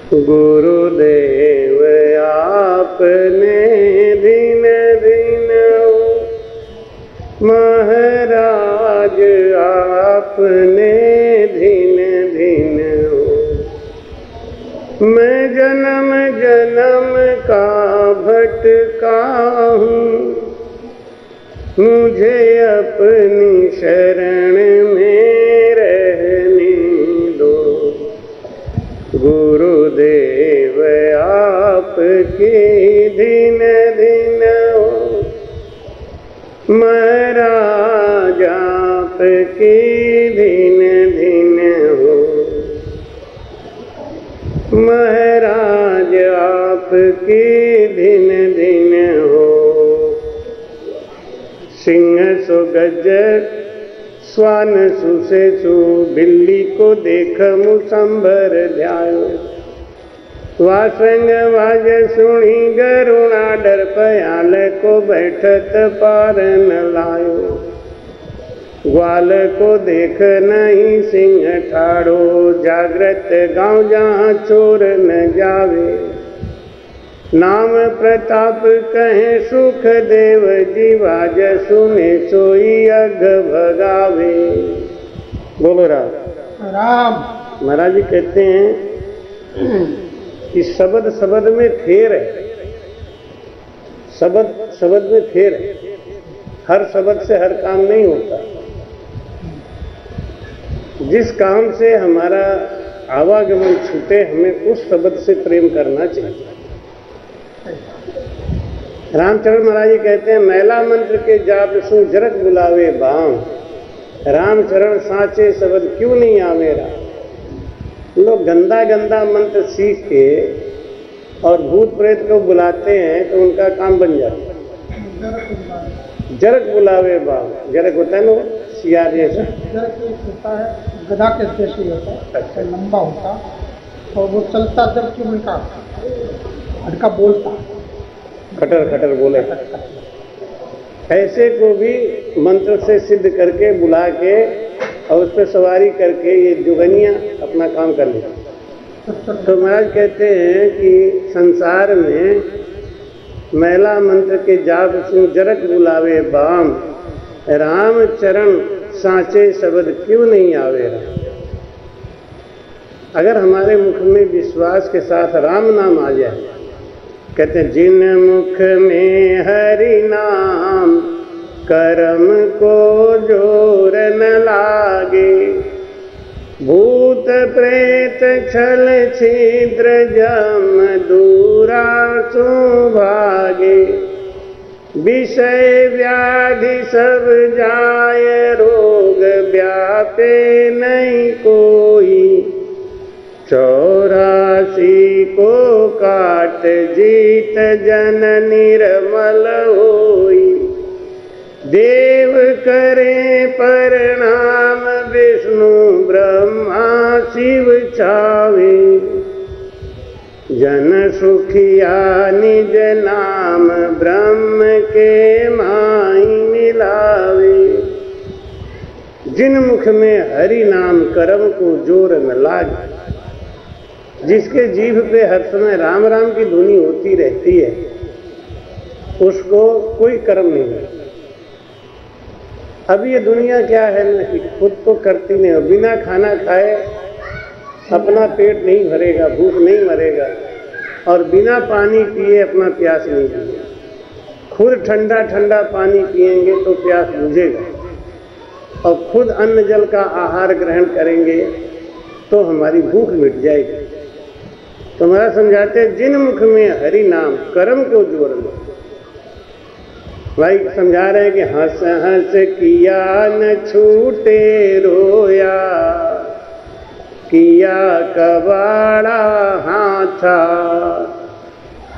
गुरुदेव आपने दिन दिन महाराज आपने दिन दिन मैं जन्म जन्म का भटका हूँ, मुझे अपनी शरण में रहने दो। गुरुदेव आपके दिन दिन महाराज आपके दिन दिन हो, महाराज आपके दिन दिन हो। सिंह सो गज स्वान सुसेसु बिल्ली को देख मुसंबर ध्यायो, वासंग वाज सुनी गरुणा डर पयाल को बैठत पार न लायो। ग्वाल को देख नहीं सिंह ठाड़ो, जागृत गाँव जहाँ चोर न जावे। नाम प्रताप कहे सुख देव जीवाज, सुने सोई अघ भगावे। बोलो राम राम। महाराज जी कहते हैं कि शब्द शब्द में फेर है, शब्द शब्द में फेर है। हर शब्द से हर काम नहीं होता। जिस काम से हमारा आवागमन छूटे हमें उस शब्द से प्रेम करना चाहिए। रामचरण महाराज जी कहते हैं मैला मंत्र के जाप सु जरक बुलावे बाम, रामचरण साचे शब्द क्यों नहीं आवे राम। लोग गंदा गंदा मंत्र सीख के और भूत प्रेत को बुलाते हैं तो उनका काम बन जाता है। जरक बुलावे बाम, जरक होता है ना सियार जैसा, जरक होता है गधा के जैसे होता है। अच्छा। लंबा होता और वो चलता जब क्यों उनका हड़का बोलता, खटर खटर बोले। ऐसे को भी मंत्र से सिद्ध करके बुला के और उस पर सवारी करके ये जुगनियाँ अपना काम कर लेते। तो महाराज कहते हैं कि संसार में मैला मंत्र के जाप से जरक बुलावे बाम, राम चरण साचे शब्द क्यों नहीं आवे राम। अगर हमारे मुख में विश्वास के साथ राम नाम आ जाए, कहते हैं जिन मुख में हरि नाम कर्म को जोर न लागे। भूत प्रेत छल छिद्र जम दूरा सो भागे। विषय व्याधि सब जाय रोग व्यापे नहीं कोई। 84 को काट जीत जन निर्मल होई। देव करे प्रणाम विष्णु ब्रह्मा शिव छावे। जन सुखिया निज नाम ब्रह्म के माई मिलावे। जिन मुख में हरि नाम कर्म को जोर न लागे, जिसके जीभ पे हर समय राम राम की धुनी होती रहती है, उसको कोई कर्म नहीं करता। अब ये दुनिया क्या है ना कि खुद तो करती नहीं हो, बिना खाना खाए अपना पेट नहीं भरेगा, भूख नहीं मरेगा, और बिना पानी पिए अपना प्यास नहीं बुझेगा। खुद ठंडा ठंडा पानी पिएंगे तो प्यास बुझेगा, और खुद अन्न जल का आहार ग्रहण करेंगे तो हमारी भूख मिट जाएगी। तो हमारा समझाते हैं जिन मुख में हरि नाम कर्म को जोड़ लो। भाई समझा रहे हैं कि हंस हंस किया न छूटे रोया, किया कबाड़ा हाथा।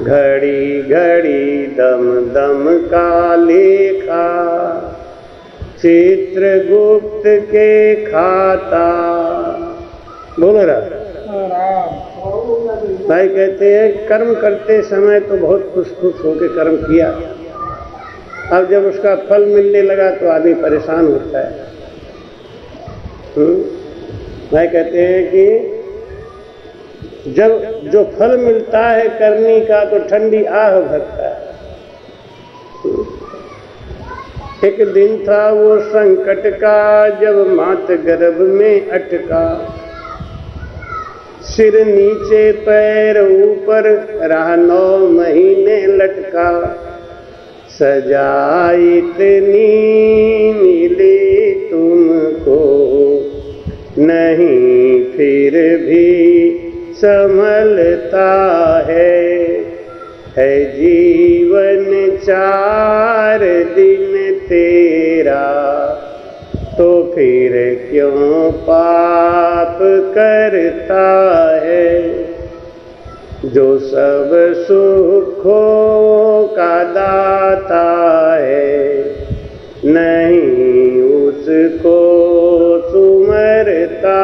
घड़ी घड़ी दम दम का लेखा, चित्रगुप्त के खाता। बोलो रहा भाई कहते हैं कर्म करते समय तो बहुत खुश खुश होकर कर्म किया, अब जब उसका फल मिलने लगा तो आदमी परेशान होता है। भाई कहते हैं कि जब जो फल मिलता है करनी का तो ठंडी आह भरता है। एक दिन था वो संकट का जब मात गर्भ में अटका, सिर नीचे पैर ऊपर रहा 9 महीने लटका, सजा इतनी मिली तुमको नहीं फिर भी संभलता है जीवन 4 दिन तेरा, तो फिर क्यों पाप करता है। जो सब सुखों का दाता है नहीं उसको सुमरता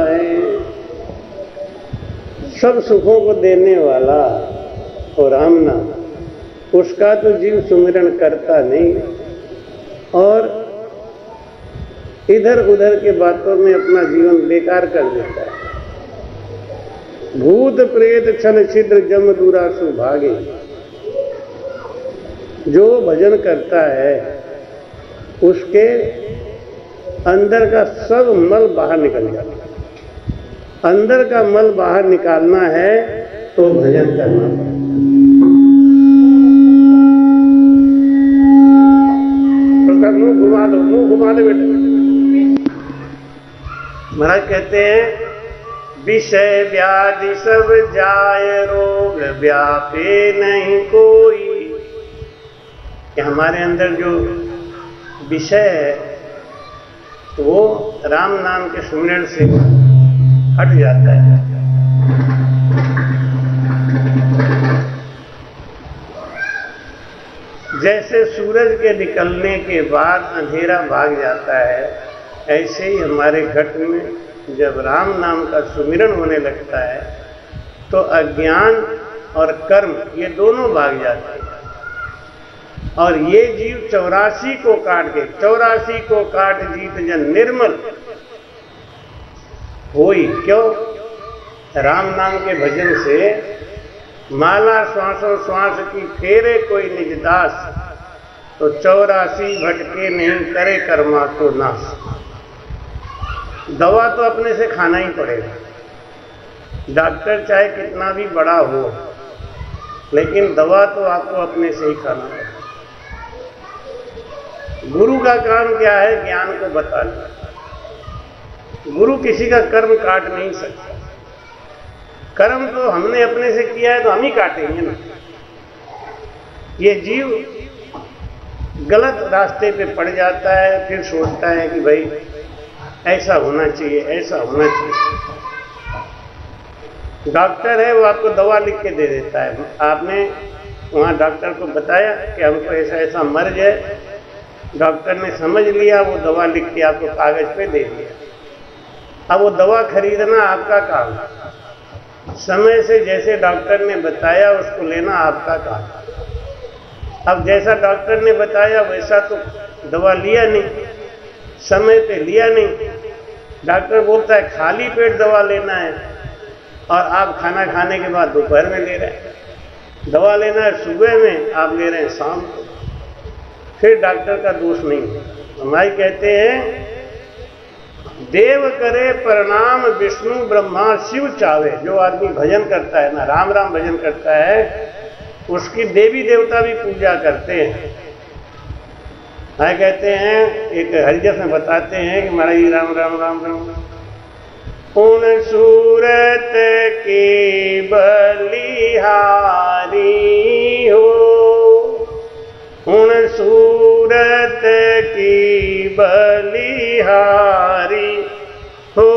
है। सब सुखों को देने वाला और राम नाम, उसका तो जीव सुमिरन करता नहीं और इधर उधर के बातों में अपना जीवन बेकार कर देता है। भूत प्रेत छल छिद्र जम दुरासु भागे, जो भजन करता है उसके अंदर का सब मल बाहर निकल जाता है। अंदर का मल बाहर निकालना है तो भजन करना पड़ेगा। मुंह घुमा दो बेटा। महाराज कहते हैं विषय व्याधि सब जाय रोग व्यापे नहीं कोई, कि हमारे अंदर जो विषय है वो राम नाम के सुमिरन से हट जाता है। जैसे सूरज के निकलने के बाद अंधेरा भाग जाता है, ऐसे ही हमारे घट में जब राम नाम का सुमिरन होने लगता है तो अज्ञान और कर्म ये दोनों भाग जाते हैं। और ये जीव 84 को काट के 84 को काट जीत जन निर्मल होई। क्यों? राम नाम के भजन से माला श्वासों श्वास की फेरे कोई निज दास, तो 84 भटके नहीं करे कर्मा को नाश। दवा तो अपने से खाना ही पड़ेगा, डॉक्टर चाहे कितना भी बड़ा हो, लेकिन दवा तो आपको अपने से ही खाना पड़ेगा। गुरु का काम क्या है? ज्ञान को बताना। गुरु किसी का कर्म काट नहीं सकता। कर्म तो हमने अपने से किया है तो हम ही काटेंगे ना। ये जीव गलत रास्ते पे पड़ जाता है, फिर सोचता है कि भाई ऐसा होना चाहिए, ऐसा होना चाहिए। डॉक्टर है वो आपको दवा लिख के दे देता है। आपने वहाँ डॉक्टर को बताया कि हमको ऐसा ऐसा मर्ज है, डॉक्टर ने समझ लिया, वो दवा लिख के आपको कागज पे दे दिया। अब वो दवा खरीदना आपका काम है, समय से जैसे डॉक्टर ने बताया उसको लेना आपका काम है। अब जैसा डॉक्टर ने बताया वैसा तो दवा लिया नहीं, समय पे लिया नहीं। डॉक्टर बोलता है खाली पेट दवा लेना है और आप खाना खाने के बाद दोपहर में ले रहे हैं। दवा लेना है सुबह में, आप ले रहे हैं शाम को। फिर डॉक्टर का दोष नहीं। हमारे कहते हैं देव करे प्रणाम विष्णु ब्रह्मा शिव चावे। जो आदमी भजन करता है ना, राम राम भजन करता है, उसकी देवी देवता भी पूजा करते हैं। भाई कहते हैं, एक हरिजस में बताते हैं कि महाराज राम राम राम राम उन सूरत की बलिहारी हो, उन सूरत की बलिहारी हो,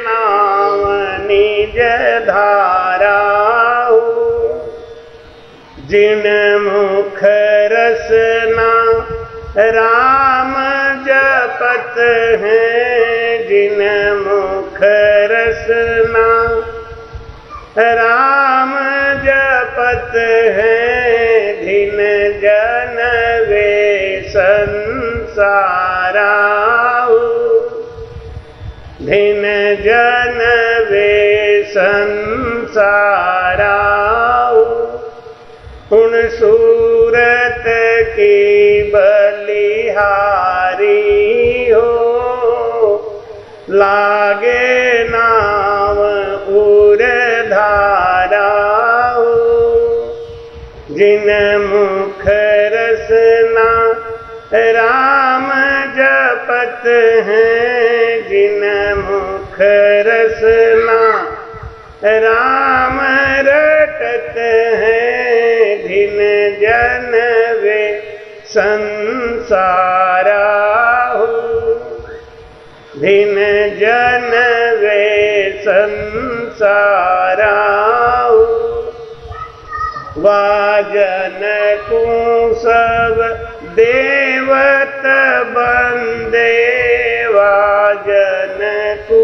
नाम निज धारा हो, जिन मुख रसना राम जपत हैं, जिन मुख रसना राम जपत हैं, धिन जन वे संसारा हो, धिन जन वे संसाराओ, उन सूरत की बलिहारी हो, लागे नाव उर धारा हो, जिन मुख रसना राम जपत हैं, जिन मुख रसना राम रटत हैं, धिन जन वे संसारा हो, धिन जन वे संसारा हो। वाजन को सब देवत बंदे, वाजन को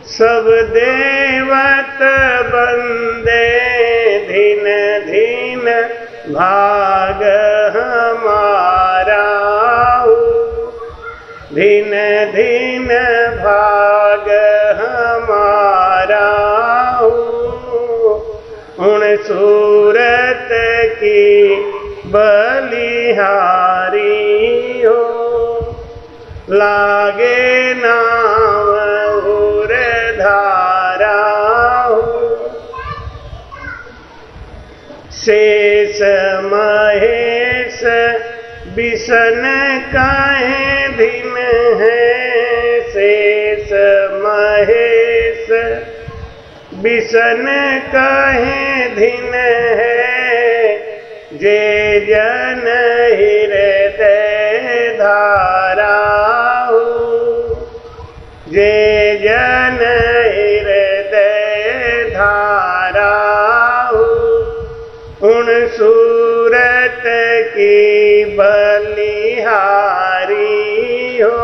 सब देवत बंदे, धिन धिन भाग हमारा हो, धिन धिन भाग हमारा हो, उन सूरत की बलिहारी हो, लागे नाव उर धारा हो। शेष महेश बिसन काहे धिन है, शेष महेश बिसन काहे धिन है, जे जन हृदय धारा हो, जे जन हृदय धारा हो, उन सूरत की बलिहारी हो,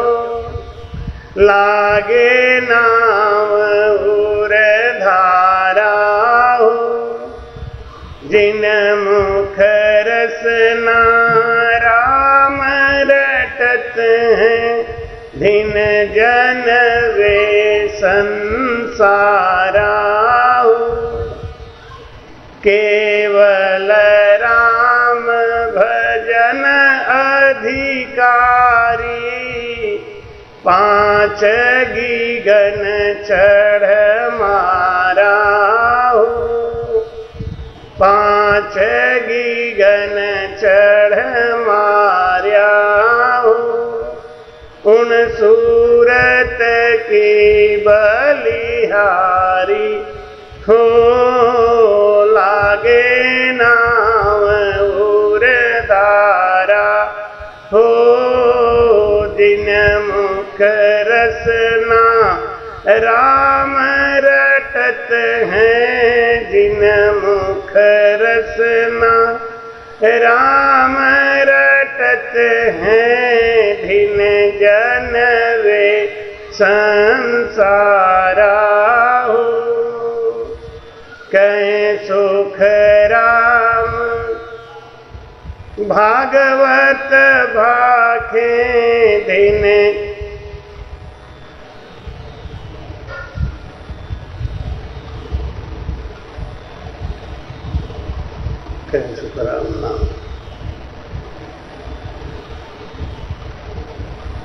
लागे नाव उर धारा हो, जिन मुख रसना राम रटत हैं, धिन जन वे संसारा हो, केवल राम भजन अधिकारी, पांच गीगन चढ़ मारा हो, पांच गीगन चढ़ मार्या हो, उन सूरत की बलिहारी हो, लागे नाव उर धारा हो, जिन मुख रसना राम रटत हैं, जिन मुख रसना राम रटत हैं, धिन जन वे संसारा हो, कहीं सुख राम भागवत भाखे, धिन कहीं सुख राम नाम।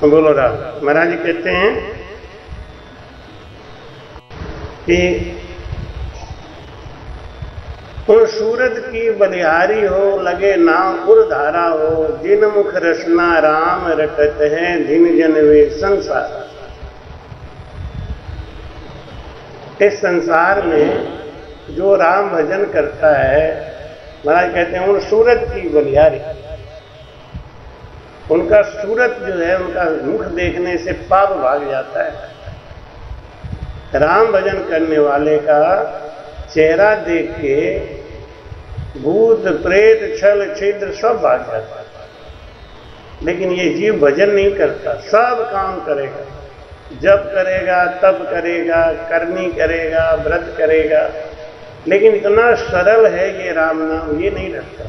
बोलो राम। महाराज जी कहते हैं कि उन सूरत की बलिहारी हो, लगे नाव उर धारा हो, जिन मुख रसना राम रटत हैं, धिन जन वे संसार। इस संसार में जो राम भजन करता है, महाराज कहते हैं उन सूरत की बलिहारी, उनका सूरत जो है, उनका मुख देखने से पाप भाग जाता है। राम भजन करने वाले का चेहरा देख के भूत प्रेत छल छिद्र सब भाग जाता है। लेकिन ये जीव भजन नहीं करता, सब काम करेगा, जप करेगा, तप करेगा, करनी करेगा, व्रत करेगा, लेकिन इतना सरल है ये राम नाम, ये नहीं रखता।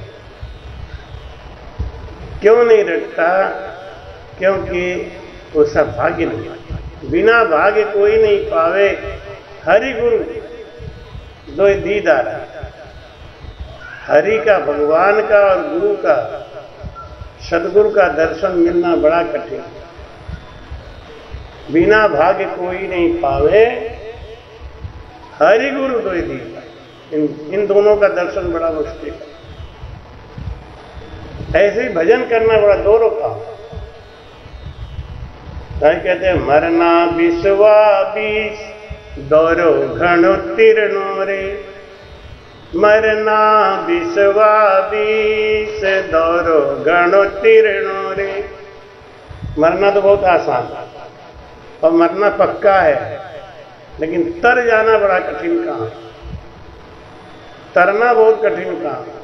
क्यों नहीं रखता? क्योंकि उसका भाग्य नहीं, बिना भाग्य कोई नहीं पावे। हरि गुरु दो दीदार, हरि का, भगवान का और गुरु का, सदगुरु का दर्शन मिलना बड़ा कठिन। बिना भाग्य कोई नहीं पावे, हरि गुरु दो दीदार, इन दोनों का दर्शन बड़ा मुश्किल है। ऐसे ही भजन करना बड़ा दोनों काम। कहते हैं मरना बिस्वा बीस दौरो घणो तीर्णो रे, मरना बिस्वा बीस दौरो घणो तीर्णो रे। मरना तो बहुत आसान और मरना पक्का है, लेकिन तर जाना बड़ा कठिन काम है। तरना बहुत कठिन काम है,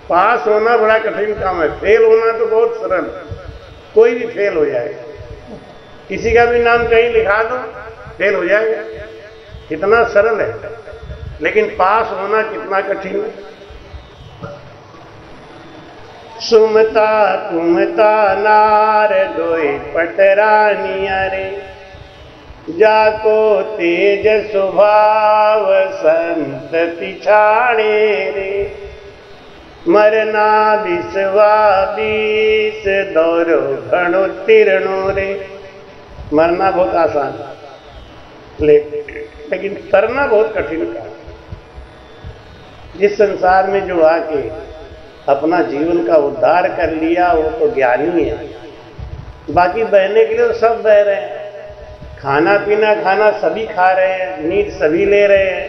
पास होना बड़ा कठिन काम है, फेल होना तो बहुत सरल, कोई भी फेल हो जाएगा। किसी का भी नाम कहीं लिखा दो, फेल हो जाएगा, कितना सरल है। लेकिन पास होना कितना कठिन है। सुमता कुमता नार दोई पटरानिया रे, जाको तेज स्वभाव संत पिछाड़े रे, मरना बिस्वा बीस दौरो घणो तीर्णो रे। मरना बहुत आसान लेकिन तरना बहुत कठिन काम। जिस संसार में जो आके अपना जीवन का उद्धार कर लिया वो तो ज्ञानी है। बाकी बहने के लिए तो सब बह रहे हैं, खाना पीना खाना सभी खा रहे हैं, नींद सभी ले रहे हैं,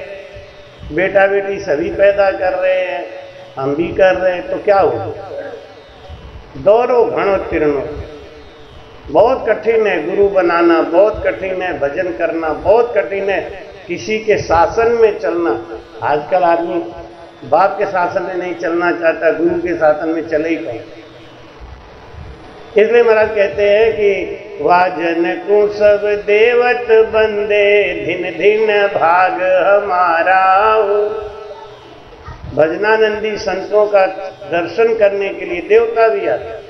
बेटा बेटी सभी पैदा कर रहे हैं, हम भी कर रहे हैं, तो क्या हो। दौरो घणो तीर्णो, बहुत कठिन है गुरु बनाना, बहुत कठिन है भजन करना, बहुत कठिन है किसी के शासन में चलना। आजकल आदमी बाप के शासन में नहीं चलना चाहता, गुरु के शासन में चले ही कहीं। इसलिए महाराज कहते हैं कि वाजन को सब देवत बंदे, धिन धिन भाग हमारा हो। भजनानंदी संतों का दर्शन करने के लिए देवता भी आते।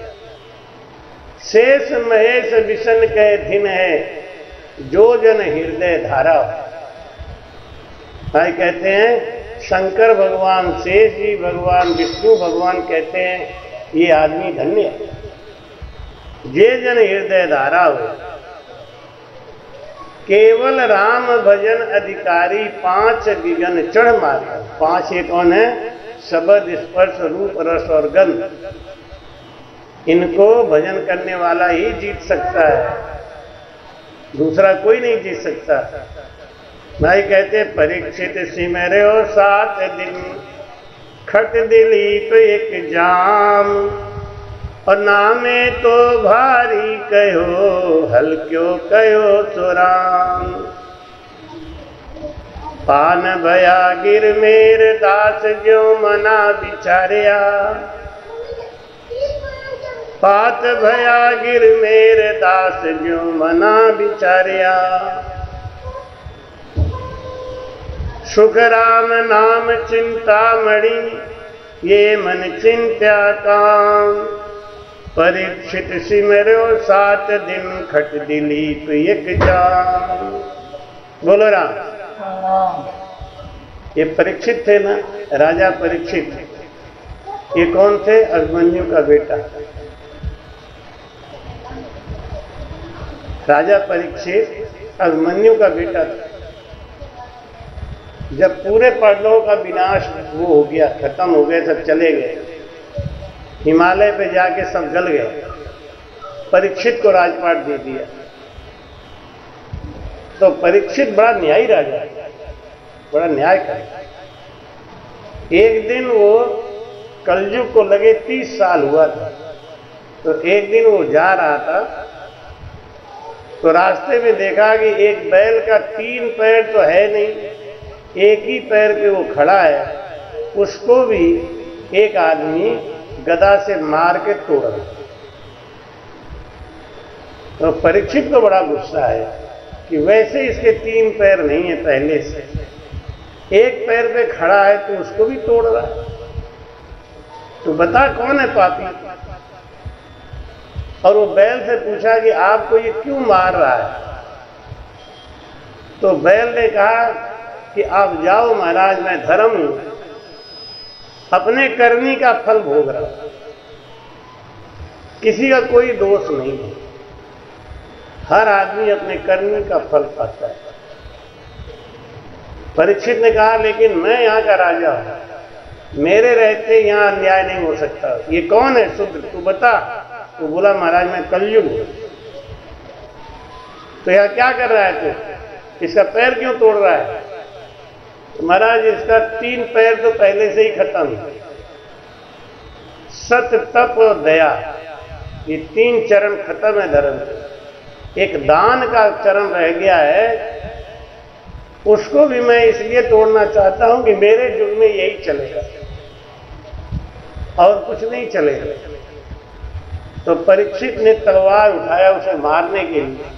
शेष महेश विषण के धिन है, जो जन हृदय धारा। भाई कहते हैं शंकर भगवान, शेष जी भगवान, विष्णु भगवान कहते हैं ये आदमी धन्य है, जे जन हृदय धारा हो। केवल राम भजन अधिकारी, पांच विघन चढ़ मारे। पांच ये कौन है? शब्द, स्पर्श, रूप, रस और गंध। इनको भजन करने वाला ही जीत सकता है, दूसरा कोई नहीं जीत सकता। भाई कहते परीक्षित सिमरो 7 दिन, खट दिली तो एक जाम, और नामे तो भारी कहो, हल्क्यो कहो सो राम। पान भया गिर मेर दास, जो मना बिचारिया। पात भया गिर मेर दास, जो मना बिचारिया। सुख राम नाम चिंता मणि, ये मन चिंत्या काम। परीक्षित सिमरो 7 दिन, खट दिलीप एक जाम। बोलो राम। ये परीक्षित थे ना, राजा परीक्षित। ये कौन थे? अभिमन्यु का बेटा। राजा परीक्षित अभिमन्यु का बेटा था। जब पूरे पांडवों का विनाश वो हो गया, खत्म हो गए, सब चले गए, हिमालय पे जाके सब जल गए, परीक्षित को राजपाट दे दिया। तो परीक्षित बड़ा न्यायी राजा, बड़ा न्याय करे। एक दिन वो कलयुग को लगे 30 साल हुआ था, तो एक दिन वो जा रहा था, तो रास्ते में देखा कि एक बैल का 3 पैर तो है नहीं, एक ही पैर पे वो खड़ा है, उसको भी एक आदमी गदा से मार के तोड़ रहा। तो परीक्षित को बड़ा गुस्सा है कि वैसे इसके 3 पैर नहीं है पहले से, एक पैर पे खड़ा है तो उसको भी तोड़ रहा है, तो बता कौन है पापी। और वो बैल से पूछा कि आपको ये क्यों मार रहा है? तो बैल ने कहा कि आप जाओ महाराज, मैं धर्म हूं, अपने करनी का फल भोग रहा हूं, किसी का कोई दोष नहीं है, हर आदमी अपने करनी का फल पाता है। परीक्षित ने कहा लेकिन मैं यहां का राजा हूं, मेरे रहते यहां अन्याय नहीं हो सकता। ये कौन है शूद्र, तू बता। वो बोला महाराज मैं कलयुग हूं। तो यह क्या कर रहा है तू, इसका पैर क्यों तोड़ रहा है? तो महाराज इसका 3 पैर तो पहले से ही खत्म है, सत्य तप और दया, ये 3 चरण खत्म है धर्म के। एक दान का चरण रह गया है, उसको भी मैं इसलिए तोड़ना चाहता हूं कि मेरे युग में यही चलेगा और कुछ नहीं चलेगा। तो परीक्षित ने तलवार उठाया उसे मारने के लिए,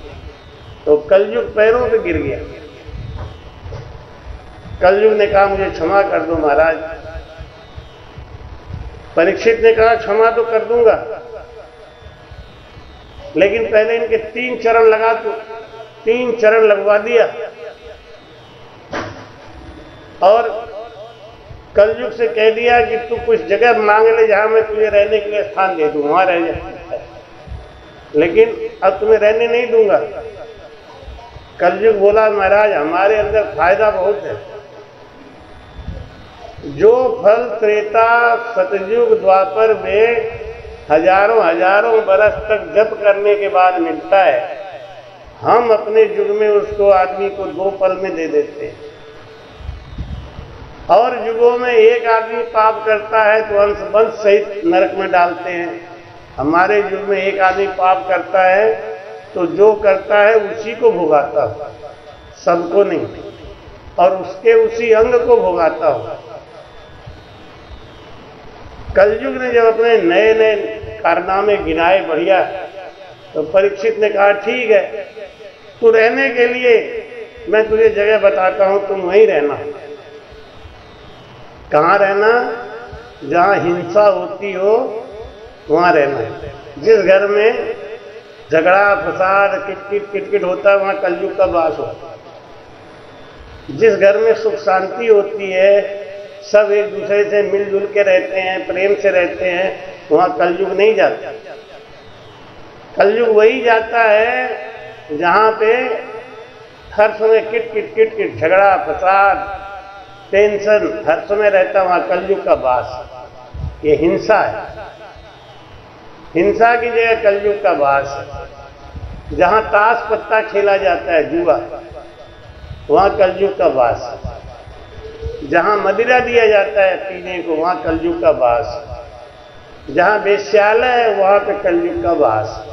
तो कलयुग पैरों पे गिर गया। कलयुग ने कहा मुझे क्षमा कर दो महाराज। परीक्षित ने कहा क्षमा तो कर दूंगा, लेकिन पहले इनके 3 चरण लगा दो। 3 चरण लगवा दिया और कलयुग से कह दिया कि तू कुछ जगह मांग ले जहां मैं तुझे रहने के लिए स्थान दे दूं, वहां रह जा, लेकिन अब तुम्हें रहने नहीं दूंगा। कलयुग बोला महाराज हमारे अंदर फायदा बहुत है, जो फल त्रेता सतयुग द्वापर में हजारों हजारों बरस तक जप करने के बाद मिलता है, हम अपने युग में उसको आदमी को 2 पल में दे देते हैं। और युगों में एक आदमी पाप करता है तो अंश वंश सहित नरक में डालते हैं, हमारे युग में एक आदमी पाप करता है तो जो करता है उसी को भुगाता हो, सबको नहीं, और उसके उसी अंग को भुगाता हो। कलयुग ने जब अपने नए नए कारनामे गिनाए बढ़िया, तो परीक्षित ने कहा ठीक है, तू रहने के लिए मैं तुझे जगह बताता हूं, तुम वहीं रहना। कहां रहना? जहां हिंसा होती हो वहां रहना। जिस घर में झगड़ा फसाद किटकिट किटकिट होता है वहां कलयुग का वास होता है। जिस घर में सुख शांति होती है, सब एक दूसरे से मिलजुल के रहते हैं, प्रेम से रहते हैं, वहां कलयुग नहीं जाता। कलयुग वही जाता है जहां पे हर समय किट किट झगड़ा फसाद टेंशन हर समय रहता, वहां कलयुग का वास। ये हिंसा है, हिंसा की जगह कलयुग का वास है। जहां ताश पत्ता खेला जाता है, जुआ, वहां कलयुग का वास है। जहां मदिरा दिया जाता है पीने को, वहां कलयुग का वास है। जहां वेश्यालय है वहां पे कलयुग का वास है।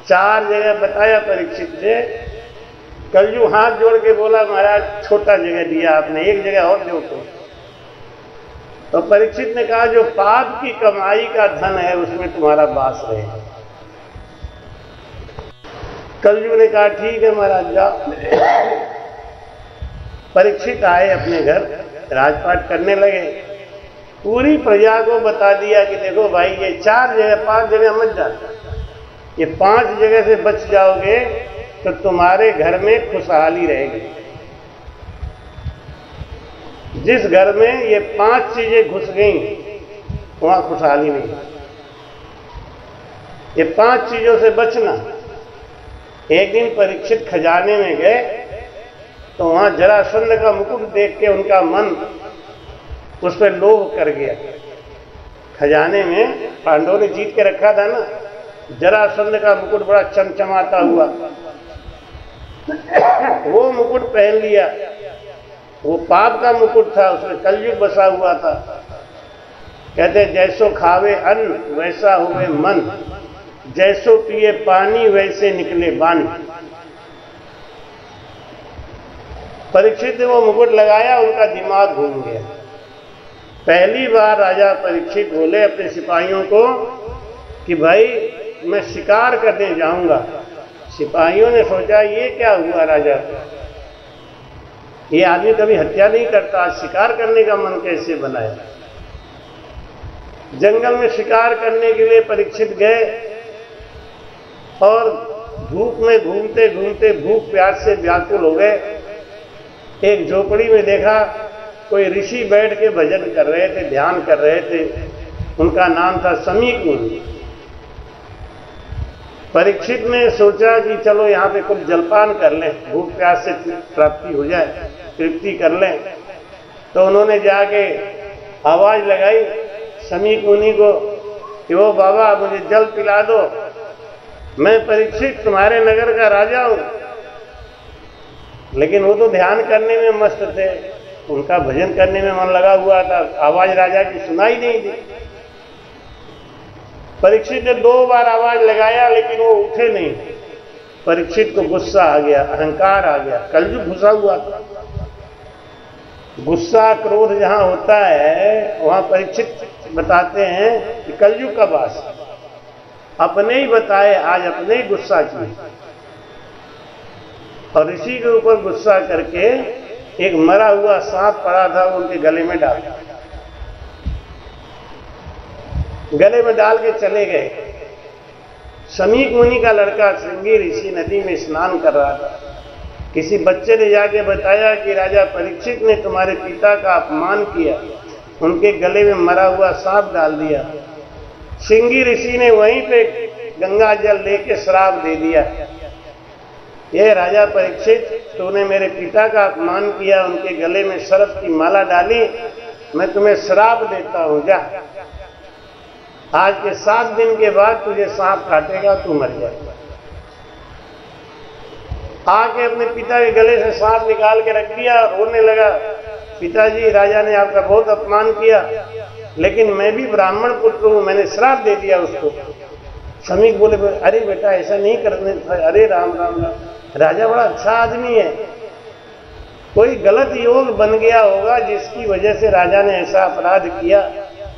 4 जगह बताया परीक्षित ने। कलयुग हाथ जोड़ के बोला महाराज छोटा जगह दिया आपने, एक जगह और दो। तो परीक्षित ने कहा जो पाप की कमाई का धन है उसमें तुम्हारा वास रहेगा। कलयुग ने कहा ठीक है महाराज जाओ। परीक्षित आए अपने घर, राजपाट करने लगे। पूरी प्रजा को बता दिया कि देखो भाई ये 4 जगह 5 जगह मत जाना, ये 5 जगह से बच जाओगे तो तुम्हारे घर में खुशहाली रहेगी। जिस घर में ये 5 चीजें घुस गई वहां खुशहाली नहीं। ये 5 चीजों से बचना। एक दिन परीक्षित खजाने में गए तो वहां जरासंध का मुकुट देख के उनका मन उस पर लोभ कर गया। खजाने में पांडवों ने जीत के रखा था ना, जरासंध का मुकुट बड़ा चमचमाता हुआ, वो मुकुट पहन लिया। वो पाप का मुकुट था, उसमें कलयुग बसा हुआ था। कहते जैसो खावे अन्न वैसा हुए मन, जैसो पिए पानी वैसे निकले बानी। परीक्षित ने वो मुकुट लगाया, उनका दिमाग घूम गया। पहली बार राजा परीक्षित बोले अपने सिपाहियों को कि भाई मैं शिकार करने जाऊंगा। सिपाहियों ने सोचा ये क्या हुआ राजा, ये आदमी कभी हत्या नहीं करता, आज शिकार करने का मन कैसे बनाया। जंगल में शिकार करने के लिए परीक्षित गए और धूप में घूमते घूमते भूख प्यास से व्याकुल हो गए। एक झोपड़ी में देखा कोई ऋषि बैठ के भजन कर रहे थे, ध्यान कर रहे थे। उनका नाम था समीक मुनि। परीक्षित ने सोचा कि चलो यहाँ पे कुछ जलपान कर लें, भूख प्यास से प्राप्ति हो जाए, तृप्ति कर लें। तो उन्होंने जाके आवाज लगाई समीक मुनि को कि वो बाबा मुझे जल पिला दो, मैं परीक्षित तुम्हारे नगर का राजा हूं। लेकिन वो तो ध्यान करने में मस्त थे, उनका भजन करने में मन लगा हुआ था, आवाज राजा की सुनाई नहीं दी। परीक्षित ने 2 बार आवाज लगाया लेकिन वो उठे नहीं। परीक्षित को गुस्सा आ गया, अहंकार आ गया, कलयुग घुसा हुआ था। गुस्सा क्रोध जहां होता है वहां परीक्षित बताते हैं कि कलयुग का वास। अपने ही बताए, आज अपने ही गुस्सा किए और ऋषि के ऊपर गुस्सा करके एक मरा हुआ सांप पड़ा था उनके गले में डाल दिया। गले में डाल के चले गए। समीक मुनि का लड़का श्रृंगी ऋषि नदी में स्नान कर रहा था। किसी बच्चे ने जाके बताया कि राजा परीक्षित ने तुम्हारे पिता का अपमान किया, उनके गले में मरा हुआ सांप डाल दिया। श्रृंगी ऋषि ने वहीं पे गंगा जल लेके श्राप दे दिया, ये राजा परीक्षित तूने मेरे पिता का अपमान किया, उनके गले में सर्प की माला डाली, मैं तुम्हें श्राप देता हूं, जा आज के 7 दिन के बाद तुझे सांप काटेगा, तू मर जाएगा। आके अपने पिता के गले से सांप निकाल के रख दिया, रोने लगा, पिताजी राजा ने आपका बहुत अपमान किया, लेकिन मैं भी ब्राह्मण पुत्र हूं, मैंने श्राप दे दिया उसको। समीक बोले अरे बेटा ऐसा नहीं करने, अरे राम राम राम, राजा बड़ा अच्छा आदमी है, कोई गलत योग बन गया होगा जिसकी वजह से राजा ने ऐसा अपराध किया,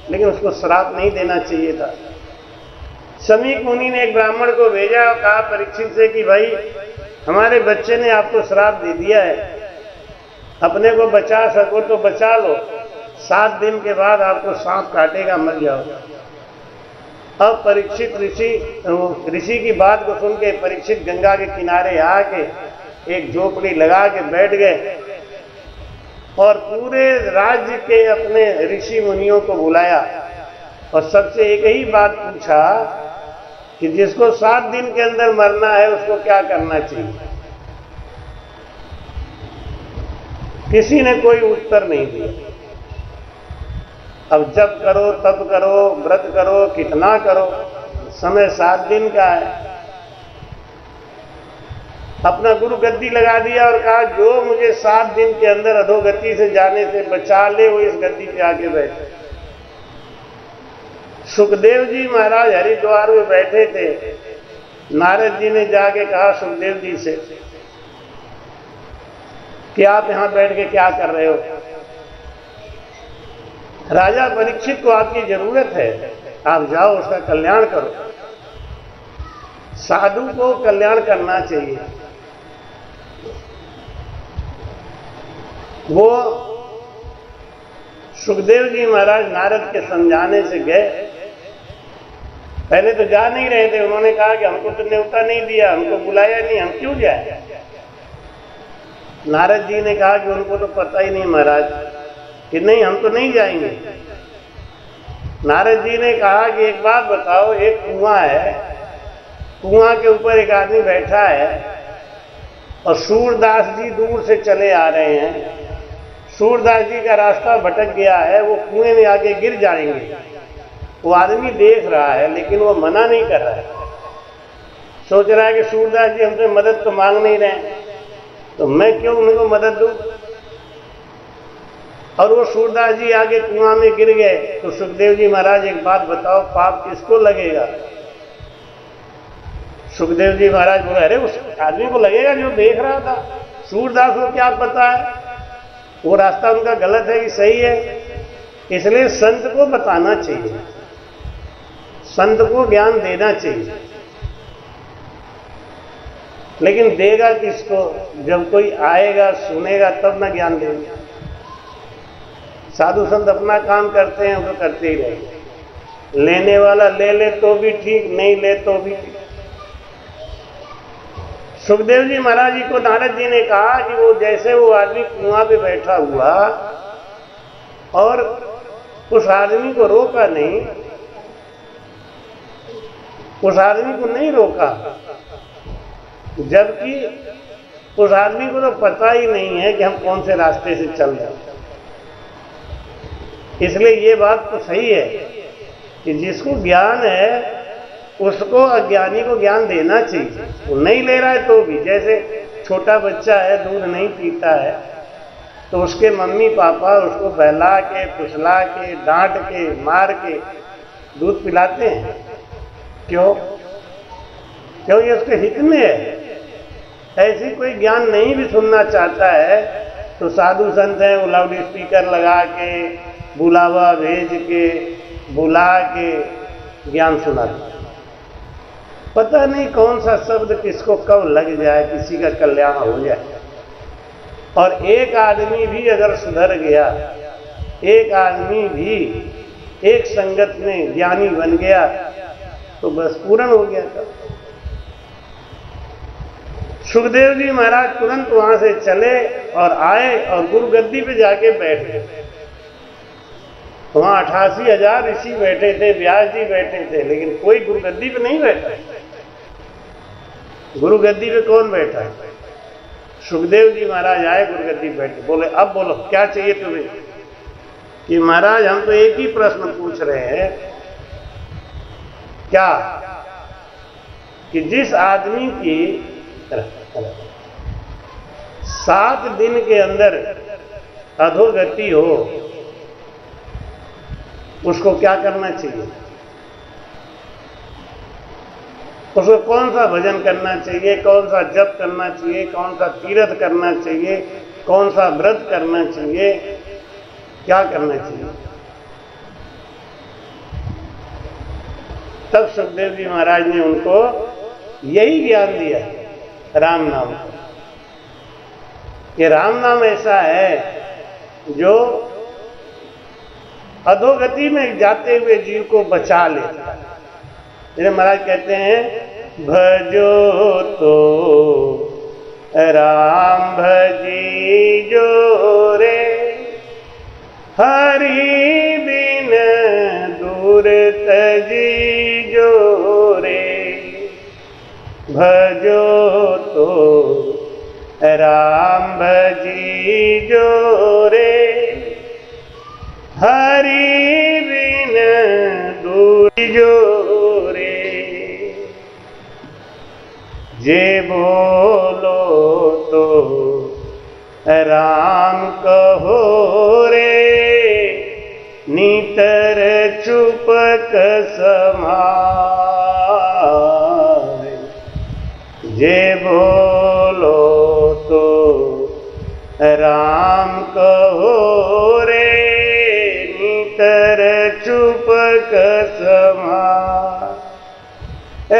लेकिन उसको श्राप नहीं देना चाहिए था। समीक मुनि ने एक ब्राह्मण को भेजा और कहा परीक्षित से कि भाई हमारे बच्चे ने आपको श्राप दे दिया है, अपने को बचा सको तो बचा लो, 7 दिन के बाद आपको सांप काटेगा, मर जाओ। अब परीक्षित ऋषि की बात को सुन के परीक्षित गंगा के किनारे आके एक झोपड़ी लगा के बैठ गए और पूरे राज्य के अपने ऋषि मुनियों को बुलाया और सबसे एक ही बात पूछा कि जिसको 7 दिन के अंदर मरना है उसको क्या करना चाहिए। किसी ने कोई उत्तर नहीं दिया। अब जब करो तब करो, व्रत करो, कितना करो, समय 7 दिन का है। अपना गुरु गद्दी लगा दिया और कहा जो मुझे 7 दिन के अंदर अधोगति से जाने से बचा ले वो इस गद्दी पे आके बैठे। सुखदेव जी महाराज हरिद्वार में बैठे थे। नारद जी ने जाके कहा सुखदेव जी से कि आप यहां बैठ के क्या कर रहे हो। राजा परीक्षित को आपकी जरूरत है, आप जाओ उसका कल्याण करो। साधु को कल्याण करना चाहिए। वो सुखदेव जी महाराज नारद के समझाने से गए। पहले तो जा नहीं रहे थे, उन्होंने कहा कि हमको तो न्योता नहीं दिया, हमको बुलाया नहीं, हम क्यों जाए। नारद जी ने कहा कि उनको तो पता ही नहीं महाराज कि नहीं हम तो नहीं जाएंगे। नारद जी ने कहा कि एक बात बताओ, एक कुआं है, कुआं के ऊपर एक आदमी बैठा है और सूरदास जी दूर से चले आ रहे हैं। सूरदास जी का रास्ता भटक गया है, वो कुएं में आके गिर जाएंगे। वो आदमी देख रहा है लेकिन वो मना नहीं कर रहा है। सोच रहा है कि सूरदास जी हमसे मदद तो मांग नहीं रहे, तो मैं क्यों उनको मदद दूं। और वो सूरदास जी आगे कुआं में गिर गए। तो सुखदेव जी महाराज एक बात बताओ, पाप किसको लगेगा। सुखदेव जी महाराज बोले अरे उस आदमी को लगेगा जो देख रहा था, सूरदास को क्या पता है वो रास्ता उनका गलत है कि सही है। इसलिए संत को बताना चाहिए, संत को ज्ञान देना चाहिए। लेकिन देगा किसको, जब कोई आएगा सुनेगा तब ना ज्ञान देगा। साधु संत अपना काम करते हैं, वो तो करते ही रहेंगे। लेने वाला ले ले तो भी ठीक, नहीं ले तो भी ठीक। सुखदेव जी महाराज जी को नारद जी ने कहा कि वो जैसे वो आदमी कुआं पे बैठा हुआ और उस आदमी को रोका नहीं, उस आदमी को नहीं रोका, जबकि उस आदमी को तो पता ही नहीं है कि हम कौन से रास्ते से चल रहे हैं। इसलिए ये बात तो सही है कि जिसको ज्ञान है उसको अज्ञानी को ज्ञान देना चाहिए। वो नहीं ले रहा है तो भी, जैसे छोटा बच्चा है दूध नहीं पीता है तो उसके मम्मी पापा उसको बहला के फुसला के डांट के मार के दूध पिलाते हैं। क्यों? क्योंकि उसके हित में है। ऐसी कोई ज्ञान नहीं भी सुनना चाहता है तो साधु संत हैं, वो लाउड स्पीकर लगा के बुलावा भेज के बुला के ज्ञान सुनाते। पता नहीं कौन सा शब्द किसको कब लग जाए, किसी का कल्याण हो जाए। और एक आदमी भी अगर सुधर गया, एक आदमी भी एक संगत में ज्ञानी बन गया तो बस पूर्ण हो गया था। सुखदेव जी महाराज तुरंत वहां से चले और आए और गुरु गद्दी पे जाके बैठ गए। वहां 88,000 ऋषि बैठे थे, व्यास जी बैठे थे, लेकिन कोई गुरु गद्दी पे नहीं बैठा। गुरु गद्दी पे कौन बैठा है? सुखदेव जी महाराज आए, गुरु गद्दी बैठे, बोले अब बोलो क्या चाहिए तुम्हें? कि महाराज हम तो एक ही प्रश्न पूछ रहे हैं, क्या कि जिस आदमी की 7 दिन के अंदर अधोगति हो उसको क्या करना चाहिए? उसको कौन सा भजन करना चाहिए, कौन सा जप करना चाहिए, कौन सा तीर्थ करना चाहिए, कौन सा व्रत करना चाहिए, क्या करना चाहिए? तब सुखदेव जी महाराज ने उनको यही ज्ञान दिया, राम नाम। ये राम नाम ऐसा है जो अधोगति में जाते हुए जीव को बचा लेता है। जैसे महाराज कहते हैं, भजो तो राम भजी जो रे, हरि बिन दूर तजी जो रे। भजो तो राम भजी जो रे, हरि बिन दूर जो रे। जे बोलो तो राम कहो रे, नितर चुपक समाय। जे बोलो तो राम कहो रे, नितर चुपक समाय।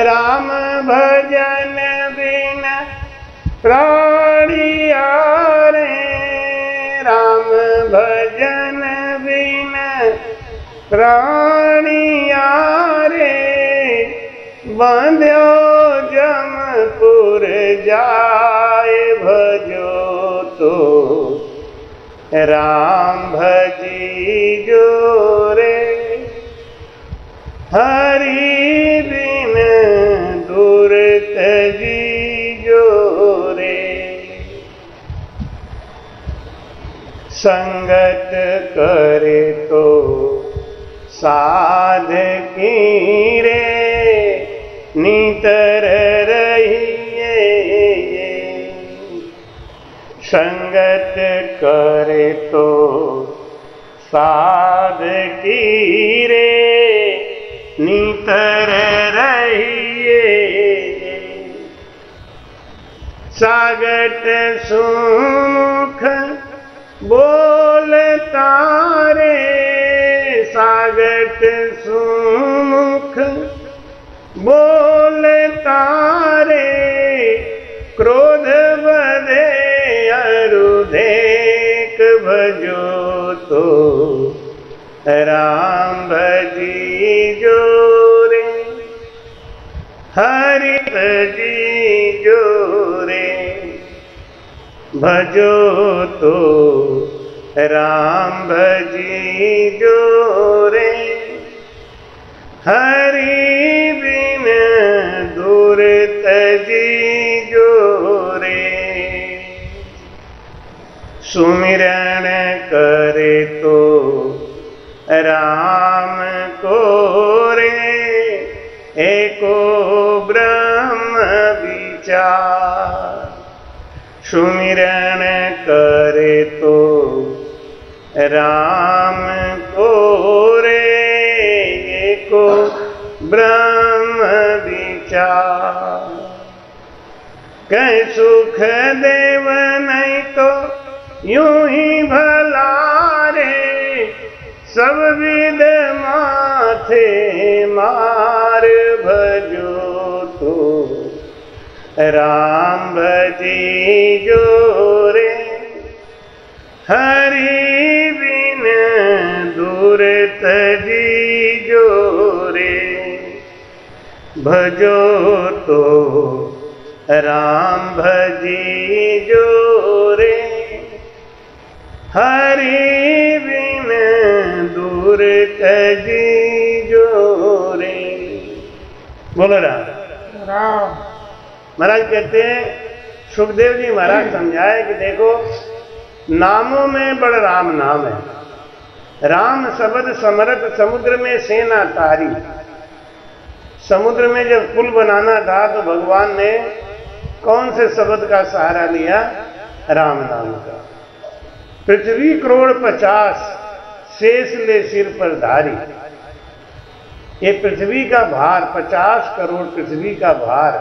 राम भजन बिन प्राणिया रे, राम भजन बिन प्राणिया रे। बांध्यो जमपुर जाए, भजो तो राम भजी जो रे, हरि बिन दूर तजी जो रे। संगत करे तो साध की रे, नितर रहिए। संगत करे तो साध की रे, नितर रहिए। सागत सुमुख बोलता रे, सागत सुमुख बोलता रे। क्रोध बधे अरुधेक, भजो तो राम भजी जो रे, हरि जी जोरे भजो तो राम भजी जोरे हरि बिन दूर तजी जोरे सुमिरन करे तो राम को रे एको ब्रह्म विचार सुमिरन करे तो राम को रे एको ब्रह्म विचार कहीं सुख देव नहीं तो यूं ही भला रे सब विद माथे मार भजो तो राम भजी जोरे हरि बिन दूर तजी जोरे भजो तो राम भजी जोरे हरि बिन दूर तजी जोरे। बोलो राम। महाराज कहते हैं, सुखदेव जी महाराज समझाए कि देखो नामों में बड़ राम नाम है। राम शब्द समरथ समुद्र में सेना तारी। समुद्र में जब पुल बनाना था तो भगवान ने कौन से शब्द का सहारा लिया? राम नाम का। पृथ्वी करोड़ 50 शेष ले सिर पर धारी। ये पृथ्वी का भार 50 करोड़ पृथ्वी का भार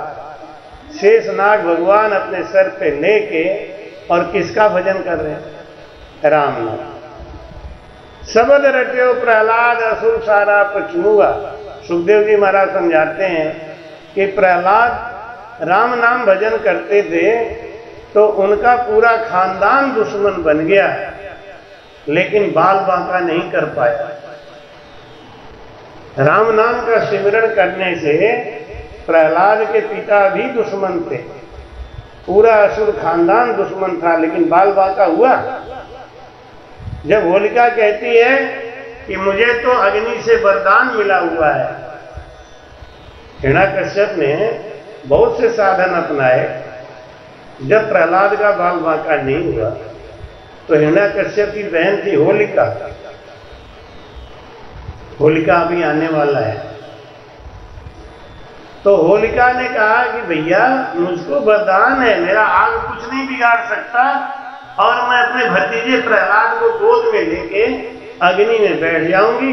शेषनाग भगवान अपने सर पे लेके और किसका भजन कर रहे हैं? राम नाम। शब्द रट्यो प्रहलाद असुर सारा पछुआ। सुखदेव जी महाराज समझाते हैं कि प्रहलाद राम नाम भजन करते थे तो उनका पूरा खानदान दुश्मन बन गया, लेकिन बाल बांका नहीं कर पाया। राम नाम का सिमरण करने से प्रहलाद के पिता भी दुश्मन थे, पूरा असुर खानदान दुश्मन था, लेकिन बाल बांका हुआ। जब होलिका कहती है कि मुझे तो अग्नि से वरदान मिला हुआ है, हिरण्याकश्यप ने बहुत से साधन अपनाए, जब प्रहलाद का बाल बांका नहीं हुआ तो हिरण्याकश्यप की बहन थी होलिका। होलिका अभी आने वाला है। तो होलिका ने कहा कि भैया मुझको वरदान है, मेरा आग कुछ नहीं बिगाड़ सकता और मैं अपने भतीजे प्रहलाद को गोद में लेके अग्नि में बैठ जाऊंगी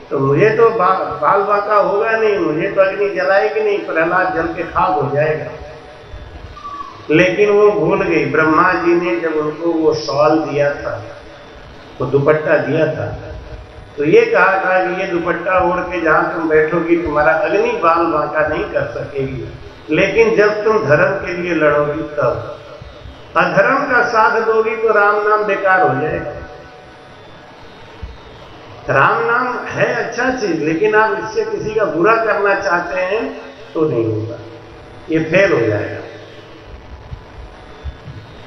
तो मुझे तो बाल बांका होगा नहीं, मुझे तो अग्नि जलाएगी नहीं, प्रहलाद जल के खाक हो जाएगा। लेकिन वो भूल गई। ब्रह्मा जी ने जब उनको वो शॉल दिया था, वो दुपट्टा दिया था, तो ये कहा था कि ये दुपट्टा ओढ़ के जहां तुम बैठोगी तुम्हारा अग्नि बाल बांका नहीं कर सकेगी, लेकिन जब तुम धर्म के लिए लड़ोगी तब। अधर्म का साथ दोगी तो राम नाम बेकार हो जाएगा। राम नाम है अच्छा चीज, लेकिन आप इससे किसी का बुरा करना चाहते हैं तो नहीं होगा, ये फेल हो जाएगा।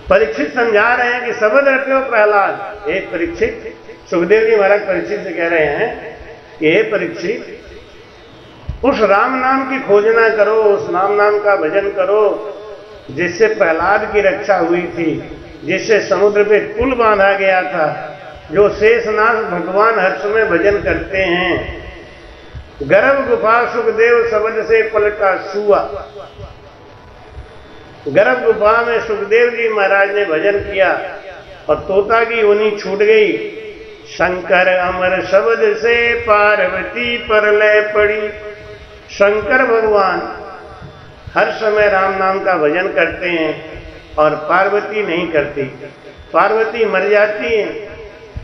परीक्षित समझा रहे हैं कि शब्द रटो प्रहलाद। एक परीक्षित, सुखदेव जी महाराज परीक्षित से कह रहे हैं कि हे परीक्षित, उस राम नाम की खोजना करो, उस नाम का भजन करो जिससे प्रहलाद की रक्षा हुई थी, जिससे समुद्र पे पुल बांधा गया था, जो शेषनाग भगवान हर समय भजन करते हैं। गर्भ गुफा सुखदेव शब्द से पलटा सुआ। गर्भ गुफा में सुखदेव जी महाराज ने भजन किया और तोता की ऊनी छूट गई। शंकर अमर शब्द से पार्वती पर लय पड़ी। शंकर भगवान हर समय राम नाम का भजन करते हैं और पार्वती नहीं करती। पार्वती मर जाती है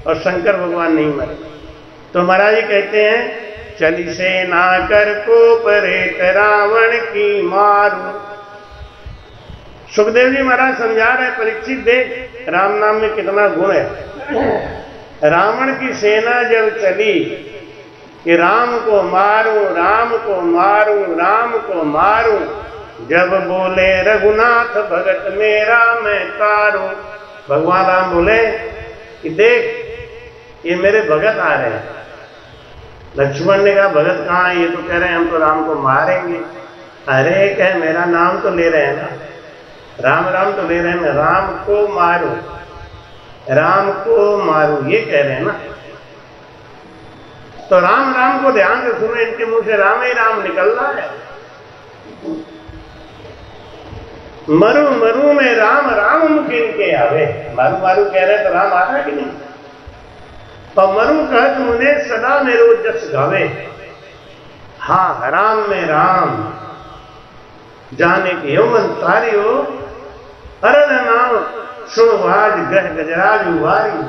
और शंकर भगवान नहीं मरते। तो महाराज जी कहते हैं, चली सेना कर को परेत रावण की मारू। सुखदेव जी महाराज समझा रहे, परीक्षित देख राम नाम में कितना गुण है। रावण की सेना जब चली कि राम को मारूं, राम को मारूं, राम को मारूं, जब बोले रघुनाथ भगत मेरा मैं तारूं। भगवान राम बोले कि देख ये मेरे भगत आ रहे हैं। लक्ष्मण ने कहा भगत कहाँ है? ये तो कह रहे हैं हम तो राम को मारेंगे। अरे कह मेरा नाम तो ले रहे हैं ना, राम राम तो ले रहे हैं, मैं राम को मारूं, राम को मारूं ये कह रहे हैं ना। तो राम राम को ध्यान से सुनो, इनके मुंह से राम ही राम निकल रहा है। मरु मरु में राम राम मुख इनके आवे। मारू मारू कह रहे तो राम आ रहा है कि नहीं? और मरु कहत मुने सदा मेरो जस गावे। हाँ राम में राम जाने के यौवन तारियो, अरद नाम सुनवाज ग्रह गजराज उवारी।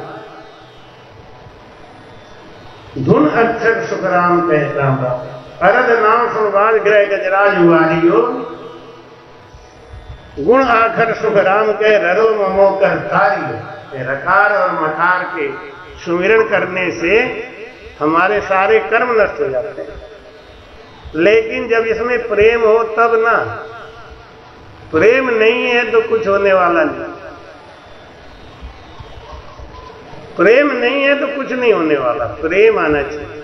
धुन अक्षर सुखराम कहता राम, अरद नाम सुनवाज ग्रह गजराज उवारियो। गुण आखर सुख राम के ररो ममो कर तारियो। रकार और मकार के सुमिरन करने से हमारे सारे कर्म नष्ट हो जाते हैं, लेकिन जब इसमें प्रेम हो तब ना। प्रेम नहीं है तो कुछ होने वाला नहीं, प्रेम नहीं है तो कुछ नहीं होने वाला, प्रेम आना चाहिए।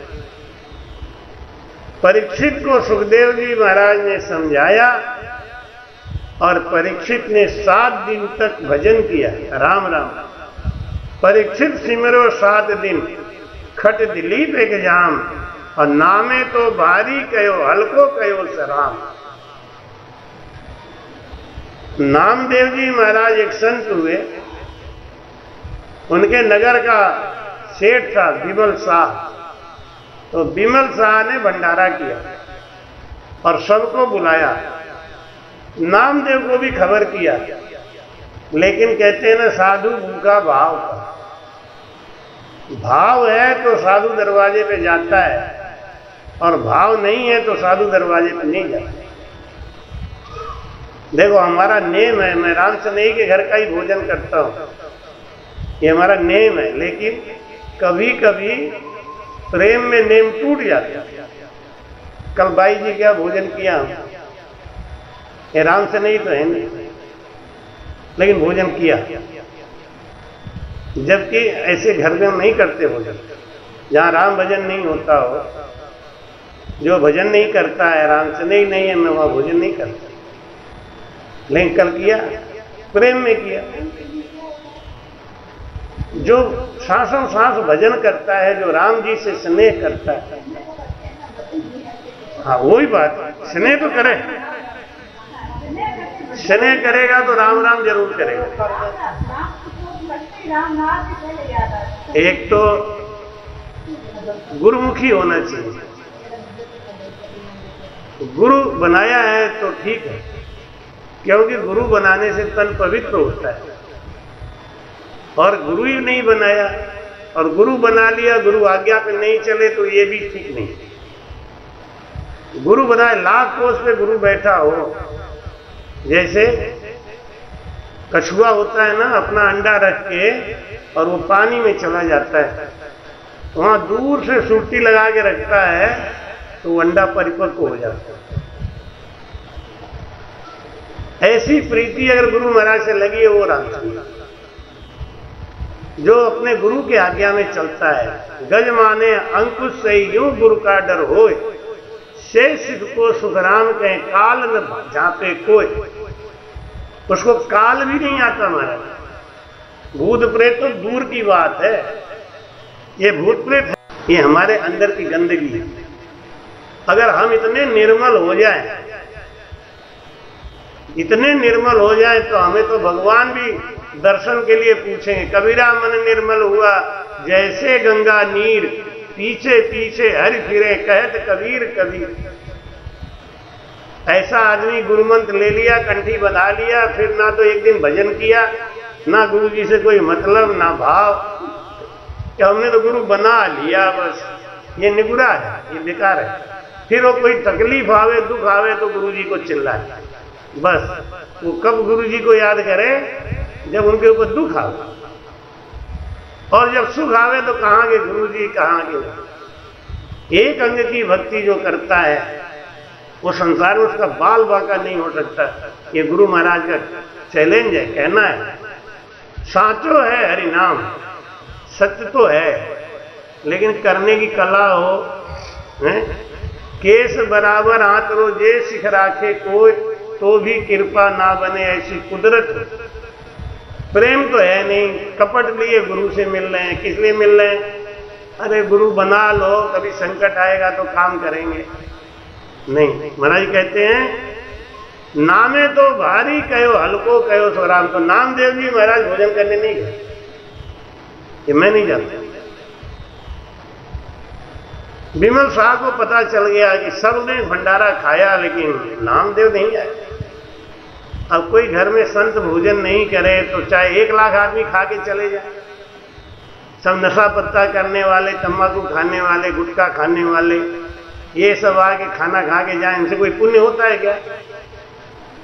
परीक्षित को सुखदेव जी महाराज ने समझाया और परीक्षित ने 7 दिन तक भजन किया राम राम। परीक्षित सिमरो 7 दिन खट दिलीप एक जाम, और नामे तो भारी कयो हल्को कयो सराम। नामदेव जी महाराज एक संत हुए, उनके नगर का सेठ था विमल शाह। तो विमल शाह ने भंडारा किया और सबको बुलाया, नामदेव को भी खबर किया, लेकिन कहते हैं ना साधु भूखा भाव का। भाव है तो साधु दरवाजे पे जाता है, और भाव नहीं है तो साधु दरवाजे पे नहीं जाता। देखो हमारा नेम है, मैं राम सनेही के घर का ही भोजन करता हूँ, ये हमारा नेम है, लेकिन कभी कभी प्रेम में नेम टूट जाता है। कल बाई जी क्या भोजन किया, ये राम सनेही तो है नहीं, लेकिन भोजन किया, जबकि ऐसे घर में नहीं करते भोजन। जहाँ राम भजन नहीं होता हो, जो भजन नहीं करता है, राम सनेही नहीं है, मैं वहाँ भोजन नहीं करता। लेकिन कल किया, प्रेम में किया। जो सांसों सांस भजन करता है, जो राम जी से स्नेह करता है, हाँ वही बात, स्नेह तो करे, स्नेह करेगा तो राम राम जरूर करेगा। एक तो गुरुमुखी होना चाहिए। गुरु बनाया है तो ठीक है, क्योंकि गुरु बनाने से तन पवित्र होता है, और गुरु ही नहीं बनाया और गुरु बना लिया, गुरु आज्ञा पे नहीं चले तो ये भी ठीक नहीं। गुरु बनाए, लाख कोस पे गुरु बैठा हो, जैसे कछुआ होता है ना, अपना अंडा रख के और वो पानी में चला जाता है, वहां दूर से सुरती लगा के रखता है तो वो अंडा परिपक्व हो जाता है। ऐसी प्रीति अगर गुरु महाराज से लगी है वो रामचंद्र, जो अपने गुरु के आज्ञा में चलता है। गज माने अंकुश से यूं गुरु का डर होए, से सिख को सुखराम कहें काल न झांपे कोई। उसको काल भी नहीं आता महाराज। भूत प्रेत तो दूर की बात है, ये भूत प्रेत है, ये हमारे अंदर की गंदगी है। अगर हम इतने निर्मल हो जाएं, इतने निर्मल हो जाएं, तो हमें तो भगवान भी दर्शन के लिए पूछेंगे। कबीरा मन निर्मल हुआ जैसे गंगा नीर, पीछे पीछे हरि फिरे कहत कबीर कबीर। ऐसा आदमी गुरुमंत्र ले लिया, कंठी बंधा लिया, फिर ना तो एक दिन भजन किया, ना गुरु जी से कोई मतलब, ना भाव, कि हमने तो गुरु बना लिया बस। ये निगुरा है, ये बेकार है। फिर वो कोई तकलीफ आवे, दुख आवे तो गुरु जी को चिल्लाए, बस। वो कब गुरु जी को याद करे, जब उनके ऊपर दुख आवे, और जब सुख आवे तो कहाँ के गुरु जी, कहाँ के। एक अंग की भक्ति जो करता है वो संसार में उसका बाल बाका नहीं हो सकता। ये गुरु महाराज का चैलेंज है, कहना है। साचो है हरि नाम, सत्य तो है, लेकिन करने की कला हो। केस बराबर हाथ रोजे सिख राखे कोई, तो भी कृपा ना बने ऐसी कुदरत। प्रेम तो है नहीं, कपट लिए गुरु से मिल रहे हैं। किस लिए मिल रहे हैं? अरे गुरु बना लो, कभी संकट आएगा तो काम करेंगे। नहीं, महाराज कहते हैं नामे तो भारी कहो हल्को कहो स्वराम। तो नामदेव जी महाराज भोजन करने नहीं गए, ये मैं नहीं जानता। विमल शाह को पता चल गया कि सब ने भंडारा खाया लेकिन नामदेव नहीं आए। अब कोई घर में संत भोजन नहीं करे तो चाहे 1 लाख आदमी खा के चले जाए, सब नशा पत्ता करने वाले, तंबाकू खाने वाले, गुटखा खाने वाले, ये सब आके खाना खा के जाए, इनसे कोई पुण्य होता है क्या?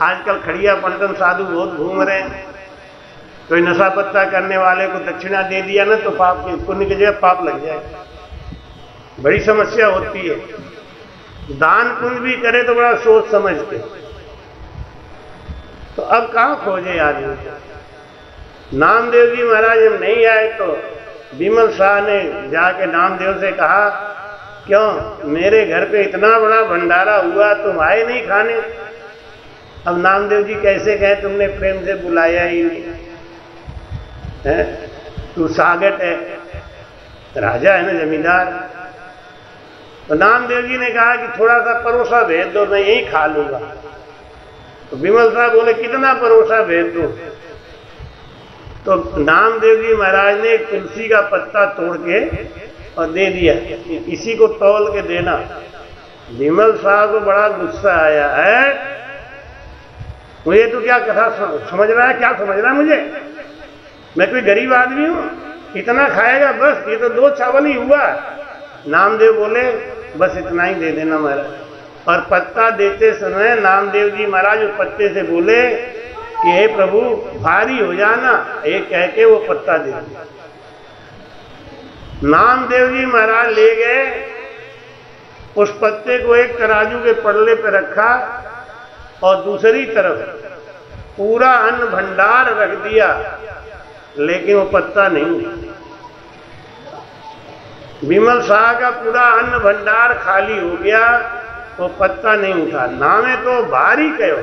आजकल खड़िया पलटन साधु बहुत घूम रहे हैं। कोई नशा पत्ता करने वाले को दक्षिणा दे दिया ना तो पाप की पुण्य की जगह पाप लग जाएगा। बड़ी समस्या होती है। दान पुण्य भी करे तो बड़ा सोच समझ के। तो अब कहां खोजे आदमी? नामदेव जी महाराज जब नहीं आए तो विमल शाह ने जाके नामदेव से कहा, क्यों मेरे घर पे इतना बड़ा भंडारा हुआ, तुम आए नहीं खाने? अब नामदेव जी कैसे कहे, तुमने प्रेम से बुलाया ही नहीं है, तू सागट है, राजा है ना, जमींदार। तो नामदेव जी ने कहा कि थोड़ा सा परोसा भेज दो, मैं यही खा लूंगा। तो विमल शाह बोले, कितना परोसा भेज दो? तो नामदेव जी महाराज ने तुलसी का पत्ता तोड़ के और दे दिया, इसी को तौल के देना। विमल शाह को बड़ा गुस्सा आया है, मुझे तो क्या कथा समझ रहा है, क्या समझ रहा है मुझे? मैं कोई गरीब आदमी हूं, इतना खाएगा बस, ये तो 2 चावल ही हुआ। नामदेव बोले, बस इतना ही दे देना महाराज। और पत्ता देते समय नामदेव जी महाराज उस पत्ते से बोले कि हे प्रभु भारी हो जाना, एक कह के वो पत्ता दे दिया। नामदेव जी महाराज ले गए, उस पत्ते को एक तराजू के पड़ले पे रखा और दूसरी तरफ पूरा अन्न भंडार रख दिया, लेकिन वो पत्ता नहीं। विमल शाह का पूरा अन्न भंडार खाली हो गया, वो पत्ता नहीं उठा। नामे तो भारी कहो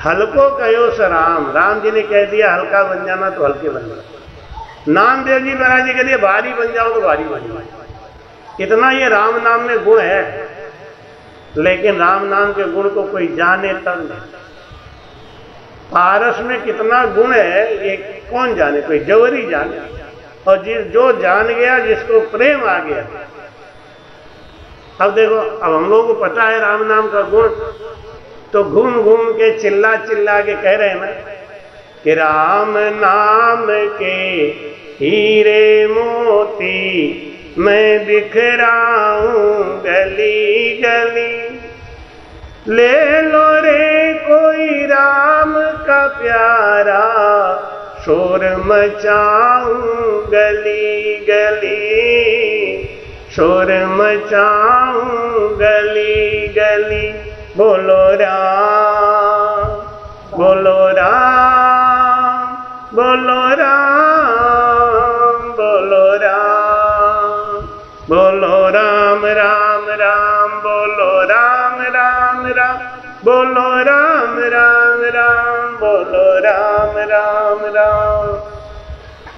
हल्को कहो सराम। राम जी ने कह दिया हल्का बन जाना तो हल्के बन जाना। नामदेव जी महाराज जी कह दिया भारी बन जाओ तो भारी बन जाओ। इतना ये राम नाम में गुण है, लेकिन राम नाम के गुण को कोई जाने तब नहीं। पारस में कितना गुण है ये कौन जाने, कोई जवरी जाने। और जो जान गया, जिसको प्रेम आ गया। अब देखो, अब हम लोगों को पता है राम नाम का गुण, तो घूम घूम के चिल्ला चिल्ला के कह रहे हैं ना कि राम नाम के हीरे मोती मैं बिखराऊं गली गली। ले लो रे कोई राम का प्यारा, शोर मचाऊं गली गली, शोर मचाऊं गली गली। बोलो राम, बोलो राम, बोलो राम, बोलो राम, बोलो राम राम राम, बोलो राम राम राम, बोलो राम राम राम, बोलो राम राम राम।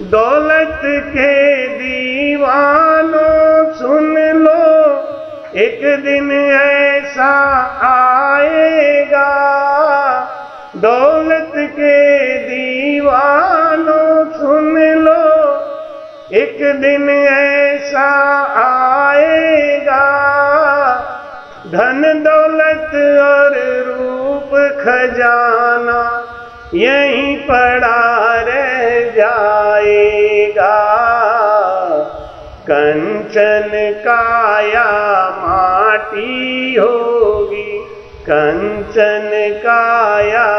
दौलत के दीवानों सुन लो, एक दिन ऐसा आएगा। दौलत के दीवानों सुन लो, एक दिन ऐसा आएगा। धन दौलत और रूप खजाना यहीं पड़ा रह जाएगा। कंचन काया माटी होगी, कंचन काया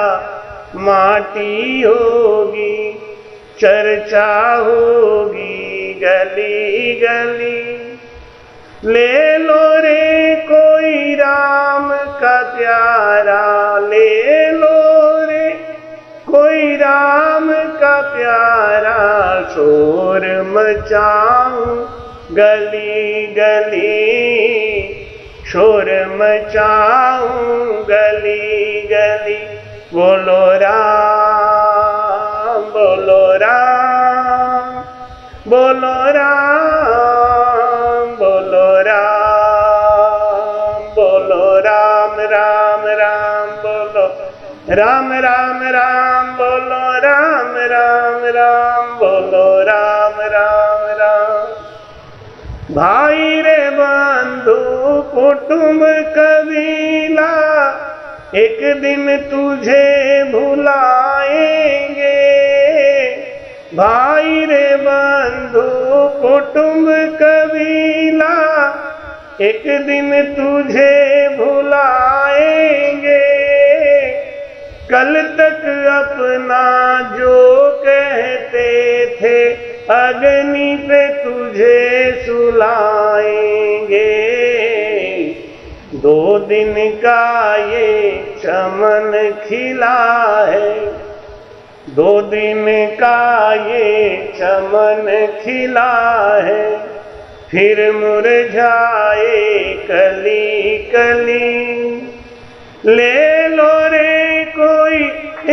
माटी होगी। चर्चा होगी गली गली, ले लो रे कोई राम का प्यारा, ले लो रे कोई राम का प्यारा, शोर मचाऊं गली गली, शोर मचाऊं गली गली, बोलो राम बोलो राम बोलो राम बोलो राम बोलो राम राम राम बोलो राम राम राम बोलो राम राम राम बोलो राम राम राम। भाई रे बंधु कुटुंब कबीला एक दिन तुझे भुलाएंगे, भाई रे बंधु कुटुंब कबीला एक दिन तुझे भुलाएंगे, कल तक अपना जो कहते थे अग्नि पे तुझे सुलाएंगे, दो दिन का ये चमन खिला है, दो दिन का ये चमन खिला है, फिर मुरझाए कली कली, ले लो रे कोई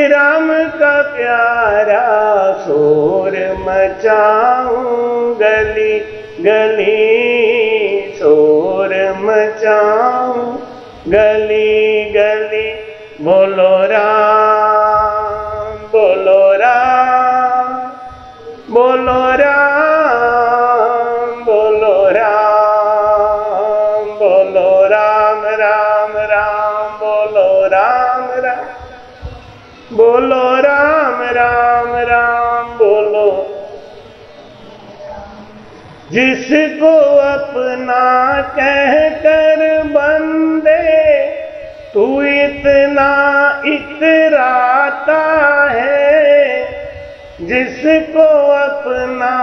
राम का प्यारा, शोर मचाऊं गली गली, शोर मचाऊं गली गली, बोलो राम बोलो राम बोलो राम बोलो राम बोलो राम राम राम बोलो राम राम बोलो राम राम राम बोलो। जिसको अपना कहकर बंदे तू इतना इतराता है, जिसको अपना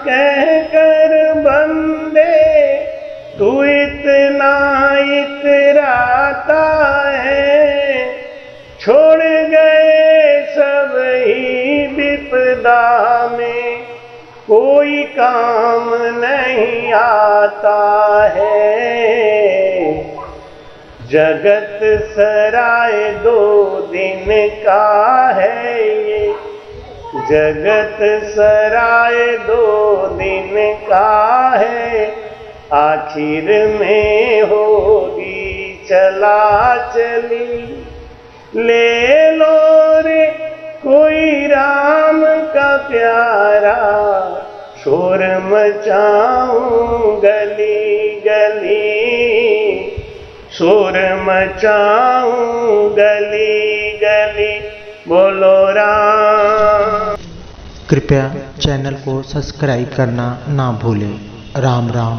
कहकर बंदे तू इतना इतराता है, छोड़ गए सब ही विपदा में कोई काम नहीं आता है, जगत सराय दो दिन का है ये, जगत सराय दो दिन का है, आखिर में होगी चला चली, ले लो रे कोई राम का प्यारा, शोर मचाऊं गली गली, शोर मचाऊं गली गली, बोलो राम। कृपया चैनल को सब्सक्राइब करना ना भूलें। राम राम।